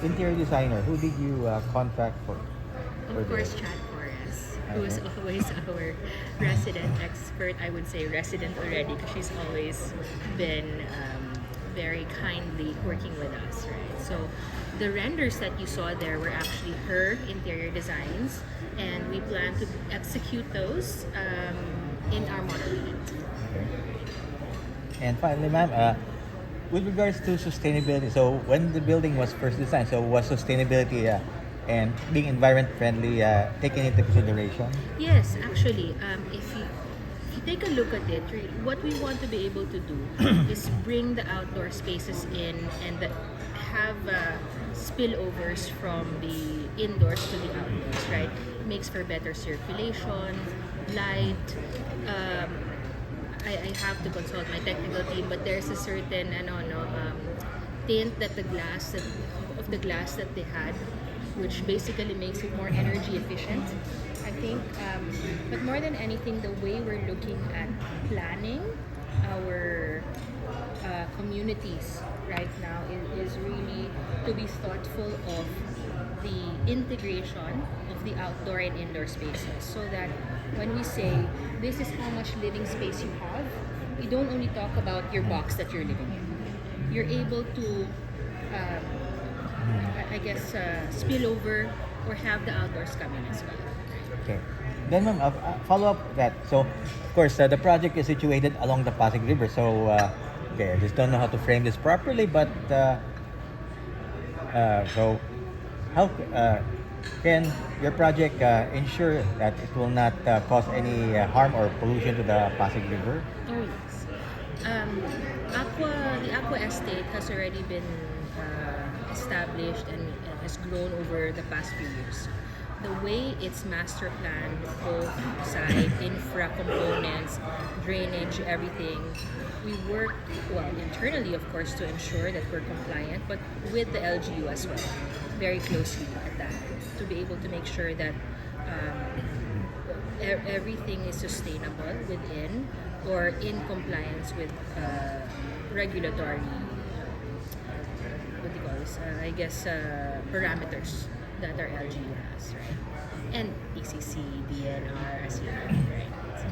interior designer, who did you contract for? Of course, Chad Torres, who is always our resident expert. I would say resident already because she's always been very kindly working with us, right? So the renders that you saw there were actually her interior designs, and we plan to execute those in our model unit. And finally, ma'am, with regards to sustainability, so when the building was first designed, so was sustainability and being environment friendly taken into consideration? Yes, actually, if you take a look at it, what we want to be able to do is bring the outdoor spaces in and have spillovers from the indoors to the outdoors, right? It makes for better circulation, light. I have to consult my technical team, but there's a certain tint that of the glass that they had, which basically makes it more energy efficient, I think. But more than anything, the way we're looking at planning our communities right now is really to be thoughtful of the integration of the outdoor and indoor spaces, so that when we say this is how much living space you have, you don't only talk about your box that you're living in. You're able to spill over or have the outdoors come in as well. Okay. Then, ma'am, follow up that. So, of course, the project is situated along the Pasig River. So, okay, I just don't know how to frame this properly, but so how can your project ensure that it will not cause any harm or pollution to the Pasig River? Oh yes. The Aqua Estate has already been established and has grown over the past few years. The way it's master planned, both side, infra components, drainage, everything, we work internally, of course, to ensure that we're compliant, but with the LGU as well, very closely at that, to be able to make sure that everything is sustainable within or in compliance with regulatory, what do you call this? Parameters that our LGU has, right? And PCC, DNR, as you know, right? So,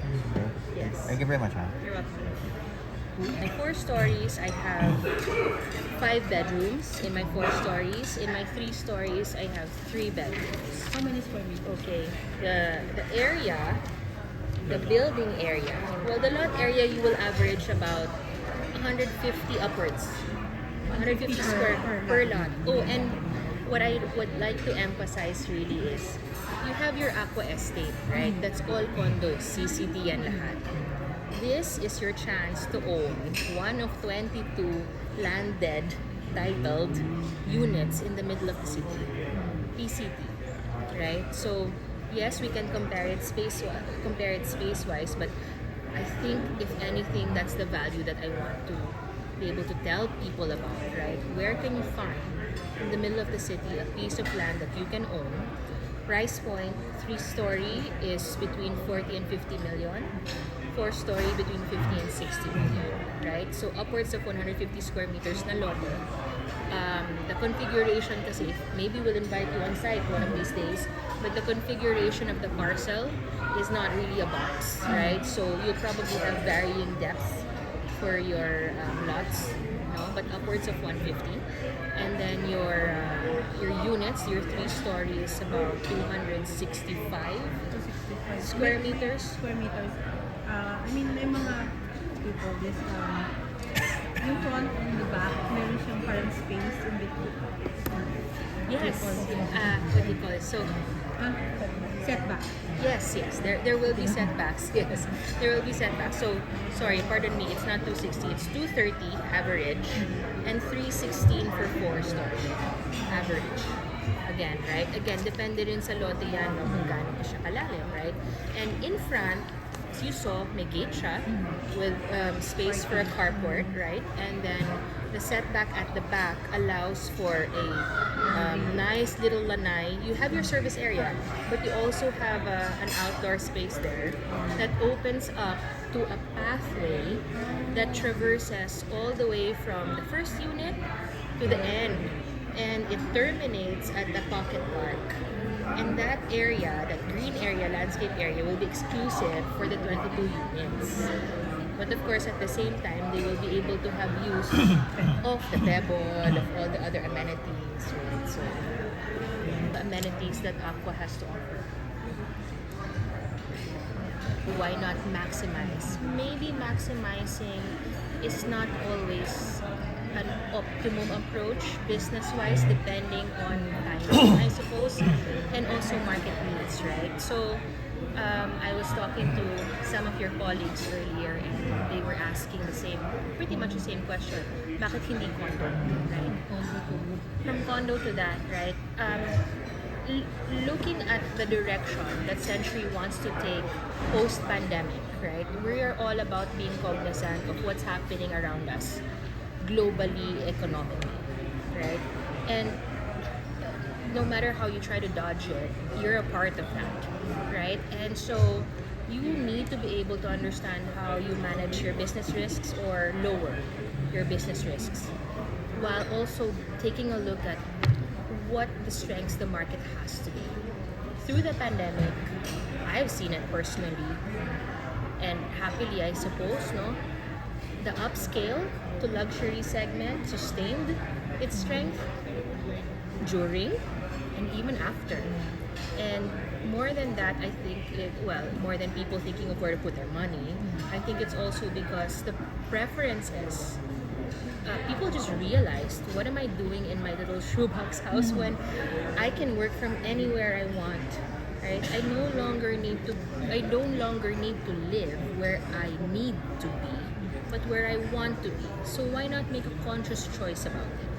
yes. Thank you very much, ma'am. You're welcome. My 4 stories, I have 5 bedrooms in my 4 stories. In my 3 stories, I have 3 bedrooms. How many square meters? Okay, the area, the building area, well, the lot area, you will average about 150 upwards. 150 square per lot. Oh, and what I would like to emphasize really is, you have your Aqua Estate, right? That's all condos, CCD and lahat. This is your chance to own one of 22 landed, titled units in the middle of the city. PCT, right? So yes, we can compare it space-wise, but I think if anything, that's the value that I want to be able to tell people about, right? Where can you find in the middle of the city a piece of land that you can own? Price point, 3-story is between 40 and 50 million. 4-story between 50 and 60 million, right? So upwards of 150 square meters na lote. The configuration kasi, maybe we'll invite you on site one of these days, but the configuration of the parcel is not really a box, right? So you'll probably have varying depths for your lots, but upwards of 150. And then your units, your 3-story is about 265 square meters. Square meters. May mga people, this, yung front and the back, meron siyang parang space in between. Yes. What do you call it? So, setback. yes. There will be setbacks. Yes, there will be setbacks. So, sorry, pardon me. It's not 260. It's 230 average, and 316 for 4-story average. Again, right? Again, depende rin sa lote yan, kung gaano pa siya kalalim, right? And in front, as you saw, may gate siya with space for a carport, right? And then the setback at the back allows for a nice little lanai. You have your service area, but you also have an outdoor space there that opens up to a pathway that traverses all the way from the first unit to the end and it terminates at the pocket park. And that area, that green area, landscape area, will be exclusive for the 22 units. But of course, at the same time, they will be able to have use of the pebble, of all the other amenities, right? So, the amenities that Aqua has to offer. Why not maximize? Maybe maximizing is not always an optimum approach business-wise, depending on timing, I suppose, and also market needs, right? So, I was talking to some of your colleagues earlier, and they were asking pretty much the same question. Bakit hindi condo, right? From condo to that, right? Looking at the direction that Century wants to take post-pandemic, right? We are all about being cognizant of what's happening around us, globally, economically, right? And no matter how you try to dodge it, you're a part of that, right? And so you need to be able to understand how you manage your business risks or lower your business risks, while also taking a look at what the strengths the market has today. Through the pandemic, I've seen it personally, and happily, I suppose, no? The upscale to luxury segment sustained its strength during and even after. And more than that, I think more than people thinking of where to put their money, I think it's also because the preferences, people just realized, what am I doing in my little shoebox house when I can work from anywhere I want, right? I no longer need to live where I need to be, but where I want to be. So why not make a conscious choice about it?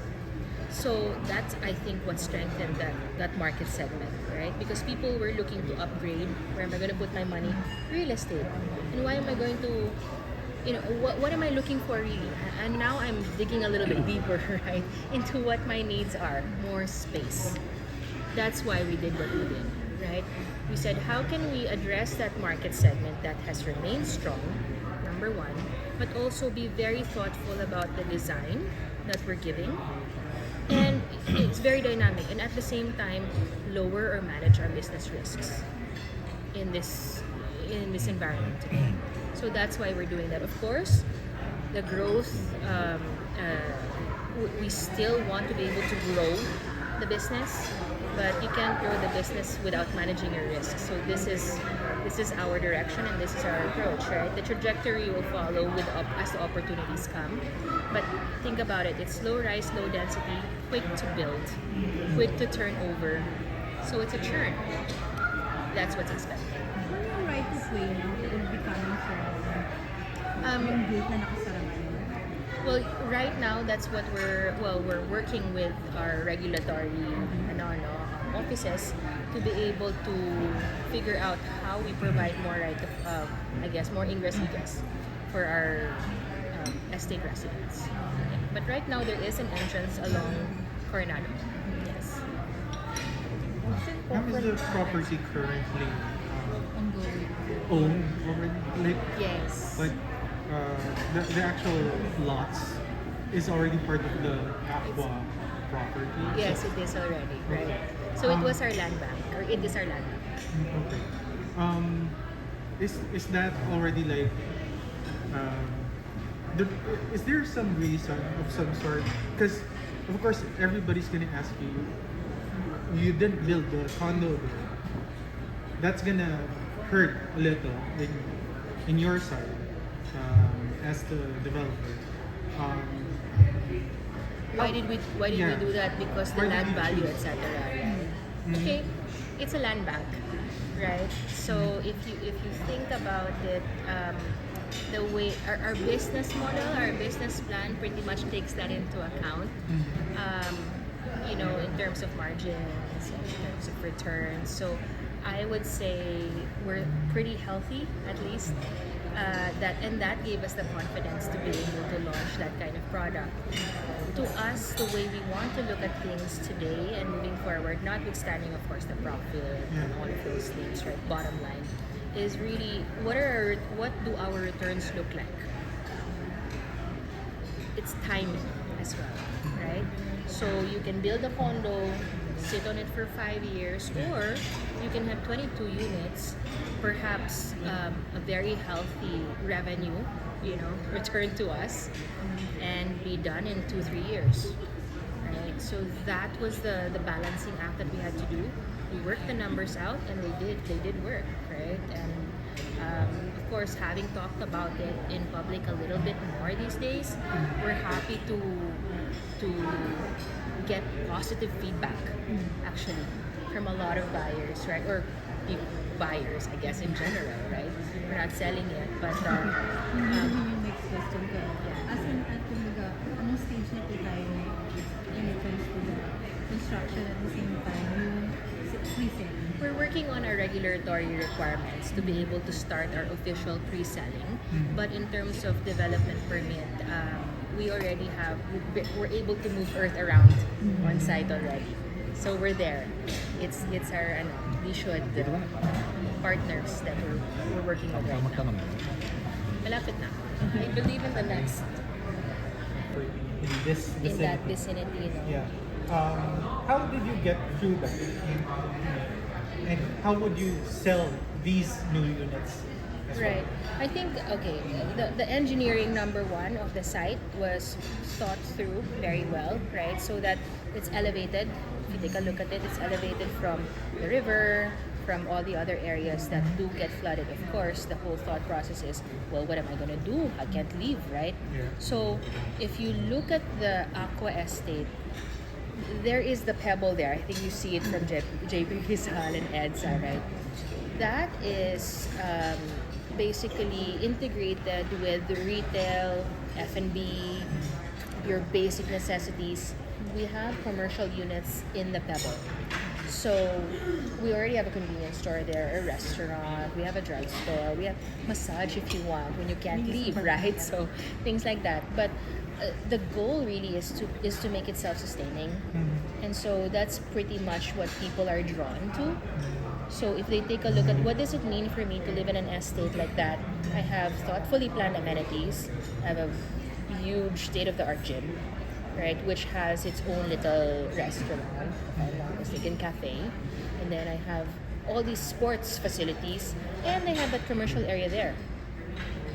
So that's, I think, what strengthened that market segment, right? Because people were looking to upgrade. Where am I going to put my money? Real estate. And why am I going to, what am I looking for really? And now I'm digging a little bit deeper, right, into what my needs are. More space. That's why we did what we did, right? We said, how can we address that market segment that has remained strong, number one, but also be very thoughtful about the design that we're giving. And it's very dynamic, and at the same time, lower or manage our business risks in this environment today. So that's why we're doing that. Of course, the growth, we still want to be able to grow the business, but you can't grow the business without managing your risks. So this is our direction, and this is our approach, right? The trajectory will follow as the opportunities come. But think about it, it's low rise, low density, quick to build, quick to turn over. So it's a churn. That's what's expected. Ano yung right of way na will be coming from yung gate na nakasara ngayon? Well, right now, that's what we're working with our regulatory offices to be able to figure out how we provide more more ingress egress for our estate residents. Yeah. But right now, there is an entrance along Coronado. Yes. How is the property currently Ongoing. owned already? Like, Yes. but the actual lots is already part of the Aqua property. Yes, it is already, right? So it was our land bank, or it is our land bank. Okay. Is that already like? Is there some reason of some sort? Because of course everybody's gonna ask you. You didn't build the condo there. That's gonna hurt a little in your side as the developer. Why did we do that? Because the Why did land you value, choose? etc. Right? Okay, it's a land bank, right? So if you think about it, the way our business model, our business plan, pretty much takes that into account. In terms of margins, in terms of returns. So I would say we're pretty healthy, at least. That gave us the confidence to be able to launch that kind of product. To us, the way we want to look at things today and moving forward, notwithstanding, of course, the profit and all of those things, right? Bottom line is really what do our returns look like? It's timing as well, right? So you can build a condo, sit on it for 5 years, or you can have 22 units, perhaps a very healthy revenue, return to us, and be done in 2-3 years. Right? So that was the balancing act that we had to do. We worked the numbers out, and they did work, right? And of course, having talked about it in public a little bit more these days, we're happy to get positive feedback, actually, from a lot of buyers, right? Or buyers, I guess, in general, right? We're not selling it, but Yun yung next question ko. As in, kumbaga, anong stage na po tayo when it comes to the construction at the same time, yung pre-selling? we're working on our regulatory requirements to be able to start our official pre-selling. But in terms of development permit, we already we're able to move earth around on site already. So we're there. It's our we should partners that we're working on right now. Malapit na. I believe in the next In this in that vicinity. vicinity. Yeah. How did you get through that? And how would you sell these new units? As well? Right. I think, okay, the engineering number one of the site was thought through very well, right? So that it's elevated. If you take a look at it, it's elevated from the river, from all the other areas that do get flooded. Of course, the whole thought process is, well, what am I going to do? I can't leave, right? Yeah. So if you look at the Aqua Estate, there is the pebble there. I think you see it from JP Rizal and EDSA, right? That is basically integrated with the retail, F&B, your basic necessities. We have commercial units in the pebble. So we already have a convenience store there, a restaurant, we have a drugstore, we have massage if you want when you can't leave, right? So things like that. But the goal really is to make it self-sustaining, and so that's pretty much what people are drawn to. So if they take a look at what does it mean for me to live in an estate like that, I have thoughtfully planned amenities. I have a huge state-of-the-art gym, right, which has its own little restaurant, if I'm not mistaken, cafe, and then I have all these sports facilities, and they have that commercial area there,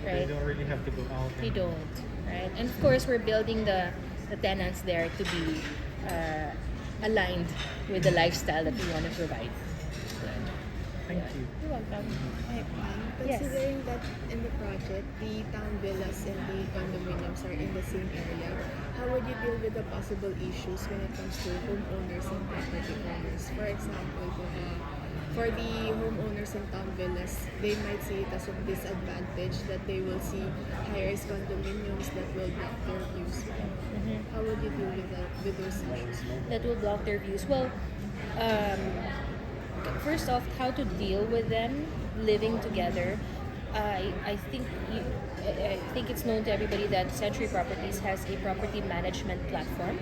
right? They don't really have to go out. They don't, right? And of course, we're building the tenants there to be aligned with the lifestyle that we want to provide. Thank you. You're welcome. Yes. Considering that in the project, the town villas and the condominiums are in the same area, how would you deal with the possible issues when it comes to homeowners and property owners? For example, for the homeowners in town villas, they might see it as a disadvantage that they will see high-rise condominiums that will block their views. How would you deal with that, with those issues? That will block their views. Well, first off, how to deal with them living together. I think it's known to everybody that Century Properties has a property management platform,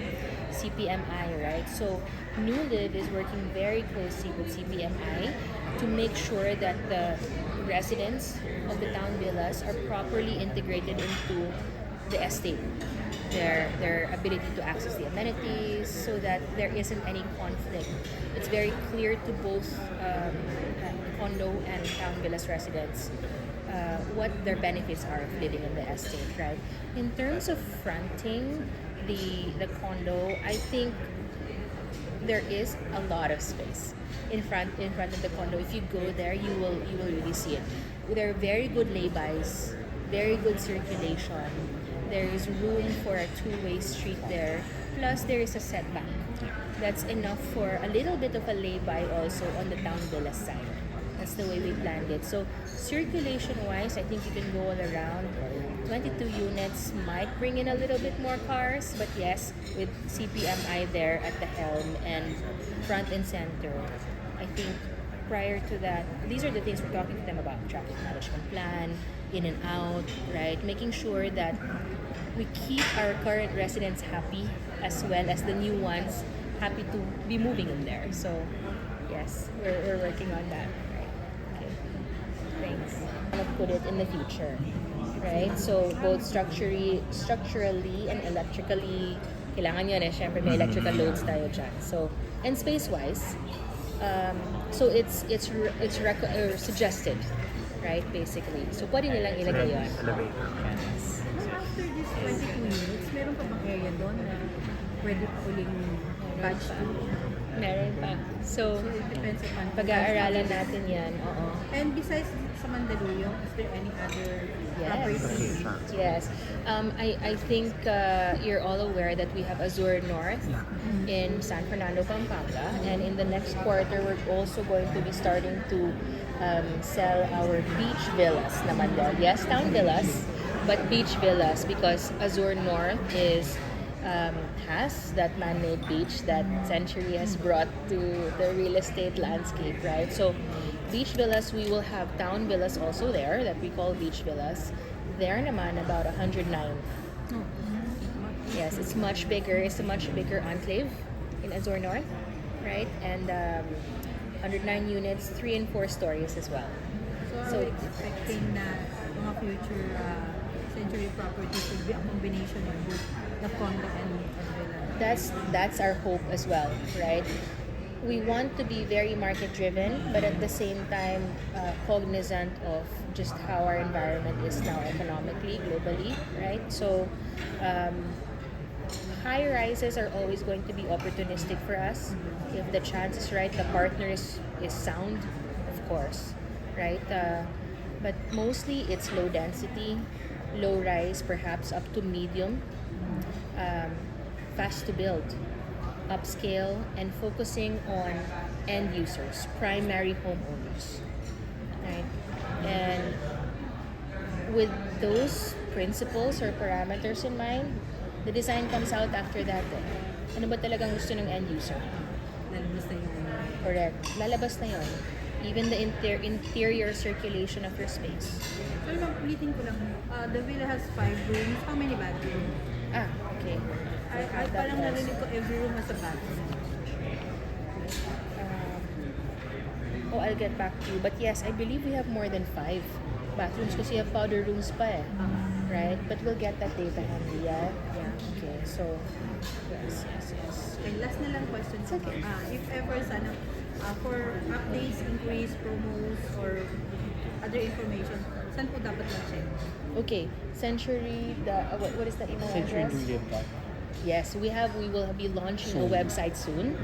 CPMI, right? So NULIV is working very closely with CPMI to make sure that the residents of the town villas are properly integrated into the estate. Their ability to access the amenities, so that there isn't any conflict. It's very clear to both condo and town villas residents what their benefits are of living in the estate, right? In terms of fronting the condo, I think there is a lot of space in front of the condo. If you go there, you will really see it. There are very good laybys, very good circulation. There is room for a two-way street there. Plus, there is a setback. That's enough for a little bit of a lay-by also on the town villa side. That's the way we planned it. So, circulation-wise, I think you can go all around. 22 units might bring in a little bit more cars, but yes, with CPMI there at the helm and front and center, I think prior to that, these are the things we're talking to them about. Traffic management plan, in and out, right? Making sure that we keep our current residents happy as well as the new ones happy to be moving in there. So, yes, we're working on that. Right? Okay. Thanks. I'm gonna put it in the future, right? So both structurally and electrically kailangan yun syempre may electrical loads tayo dyan. So, and space-wise, so it's suggested, right, basically. So, pwede nilang ilagay yun. So after this 22 units, meron pa bang area doon na pwede pa uling batch to? Meron pa. So, So it depends upon pag-aaralan natin yan. Oo. And besides sa Mandaluyong, is there any other properties? Yes. I think you're all aware that we have Azure North in San Fernando, Pampanga. And in the next quarter, we're also going to be starting to sell our beach villas naman din. Yes, town villas, but beach villas because Azure North has that man-made beach that Century has brought to the real estate landscape, right? So, beach villas, we will have town villas also there that we call beach villas. There naman about 109. Yes, it's much bigger. It's a much bigger enclave in Azure North, right? And 109 units, 3 and 4 stories as well. So are we expecting na mga future Century properties will be a combination of both the condo and villa? That's our hope as well, right? We want to be very market driven, but at the same time cognizant of just how our environment is now economically, globally, right? So high rises are always going to be opportunistic for us. If the chance is right, the partner is sound, of course, right? But mostly it's low density, low rise, perhaps up to medium, fast to build, upscale, and focusing on end users, primary homeowners, right? And with those principles or parameters in mind, the design comes out after that. Ano ba talagang gusto ng end user? Lalabas na yung Correct. Lalabas na yon. Even the interior circulation of your space. So lang, ulitin ko lang, the villa has 5 rooms. How many bathrooms? Okay. I parang narinig ko every room has a bathroom. I'll get back to you. But yes, I believe we have more than 5 bathrooms because you have powder rooms pa right? But we'll get that data handy, yeah? Okay, so, yes. Okay, last na lang question. It's okay. If ever sana, for updates, inquiries, promos, or other information, saan po dapat mag-check? Okay, Century, what is the email address? Yes, we will be launching a website soon.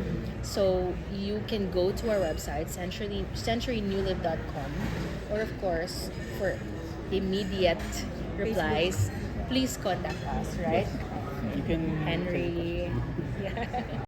So you can go to our website, centurynewlive.com, or of course, for immediate replies, please contact us, right? You can Henry. Yeah.